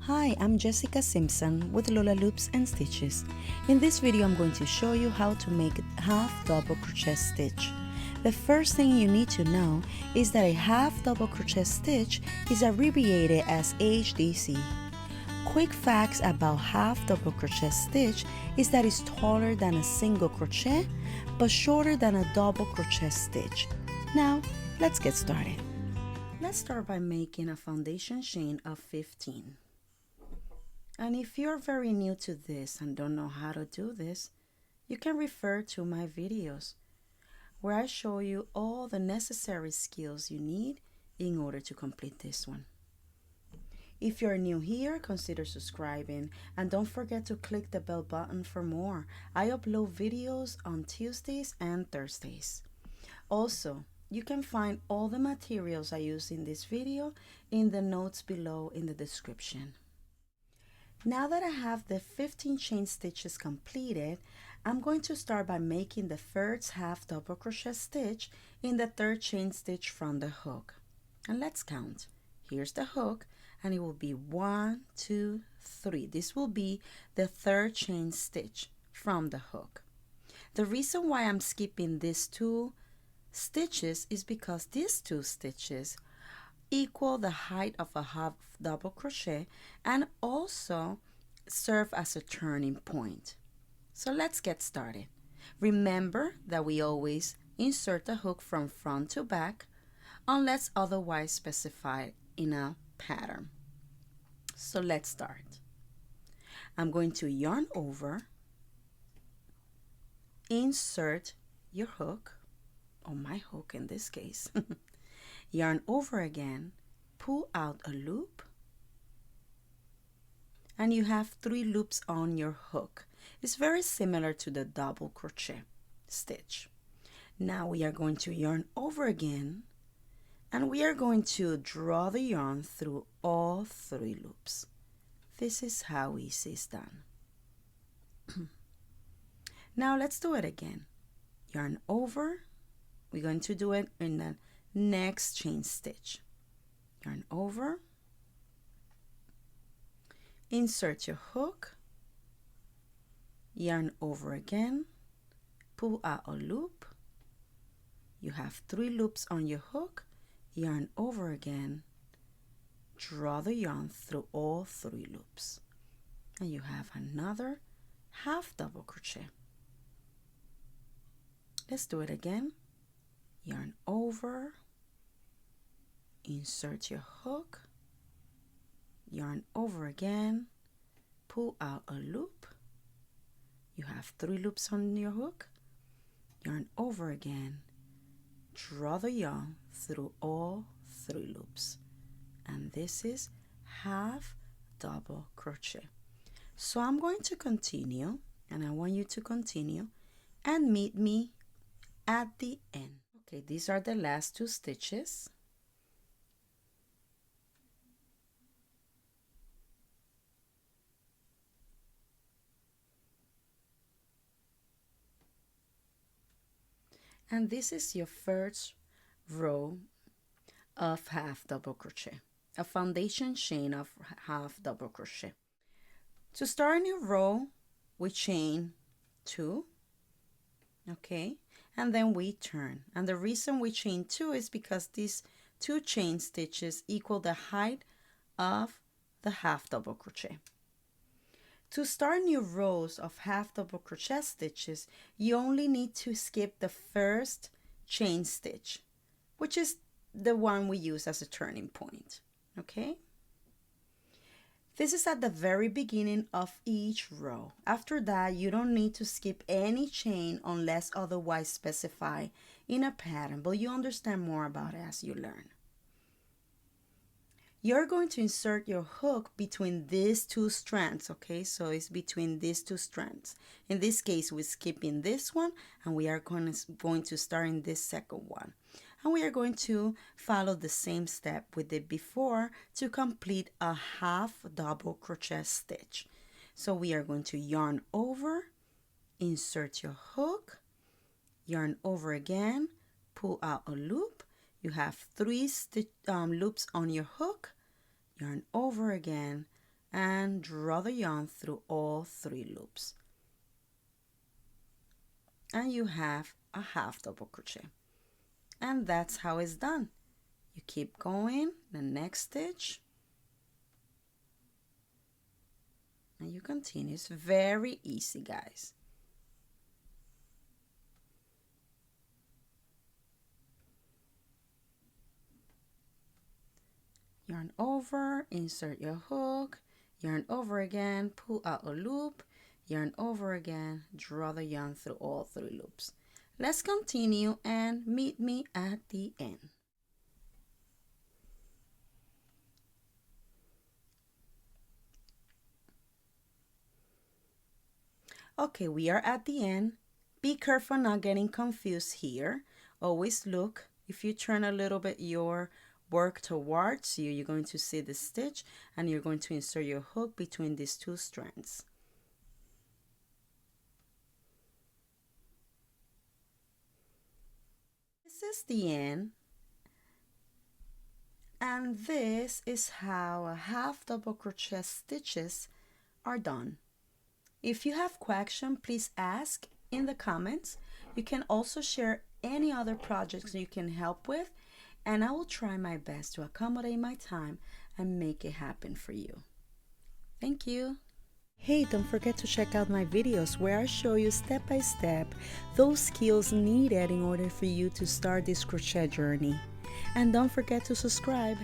Hi, I'm Jessica Simpson with Lola Loops and Stitches. In this video, I'm going to show you how to make a half double crochet stitch. The first thing you need to know is that a half double crochet stitch is abbreviated as HDC. Quick facts about half double crochet stitch is that it's taller than a single crochet but shorter than a double crochet stitch. Now, let's get started. Let's start by making a foundation chain of 15. And if you're very new to this and don't know how to do this, you can refer to my videos where I show you all the necessary skills you need in order to complete this one. If you're new here, consider subscribing and don't forget to click the bell button for more. I upload videos on Tuesdays and Thursdays. Also, you can find all the materials I use in this video in the notes below in the description. Now that I have the 15 chain stitches completed, I'm going to start by making the first half double crochet stitch in the third chain stitch from the hook. And let's count. Here's the hook, and it will be 1, 2, 3. This will be the third chain stitch from the hook. The reason why I'm skipping these two stitches is because these two stitches equal the height of a half double crochet and also serve as a turning point. So let's get started. Remember that we always insert the hook from front to back unless otherwise specified in a pattern. So let's start. I'm going to yarn over, insert your hook, or my hook in this case, yarn over again, pull out a loop, and you have 3 loops on your hook. It's very similar to the double crochet stitch. Now we are going to yarn over again, and we are going to draw the yarn through all 3 loops. This is how easy it's done. Now let's do it again. Yarn over. We're going to do it in the next chain stitch. Yarn over, insert your hook, yarn over again, pull out a loop. You have 3 loops on your hook, yarn over again, draw the yarn through all 3 loops, and you have another half double crochet. Let's do it again. Yarn over, insert your hook, yarn over again, pull out a loop. You have 3 loops on your hook, yarn over again, draw the yarn through all 3 loops, and this is half double crochet. So I'm going to continue, and I want you to continue and meet me at the end. Okay, these are the last 2 stitches. And this is your first row of half double crochet, a foundation chain of half double crochet. To start a new row, we chain 2, okay, and then we turn. And the reason we chain 2 is because these 2 chain stitches equal the height of the half double crochet. To start new rows of half double crochet stitches, you only need to skip the first chain stitch, which is the one we use as a turning point, okay? This is at the very beginning of each row. After that, you don't need to skip any chain unless otherwise specified in a pattern, but you understand more about it as you learn. You're going to insert your hook between these 2 strands, okay? So it's between these 2 strands. In this case, we're skipping this one, and we are going to start in this second one. And we are going to follow the same step we did before to complete a half double crochet stitch. So we are going to yarn over, insert your hook, yarn over again, pull out a loop. You have 3 loops on your hook, yarn over again, and draw the yarn through all 3 loops. And you have a half double crochet. And that's how it's done. You keep going, the next stitch, and you continue. It's very easy, guys. Yarn over, insert your hook, yarn over again, pull out a loop, yarn over again, draw the yarn through all 3 loops. Let's continue and meet me at the end. Okay, we are at the end. Be careful not getting confused here. Always look. If you turn a little bit your work towards you, you're going to see the stitch and you're going to insert your hook between these 2 strands. This is the end, and this is how a half double crochet stitches are done. If you have questions, please ask in the comments. You can also share any other projects you can help with, and I will try my best to accommodate my time and make it happen for you. Thank you. Hey, don't forget to check out my videos where I show you step by step those skills needed in order for you to start this crochet journey. And don't forget to subscribe.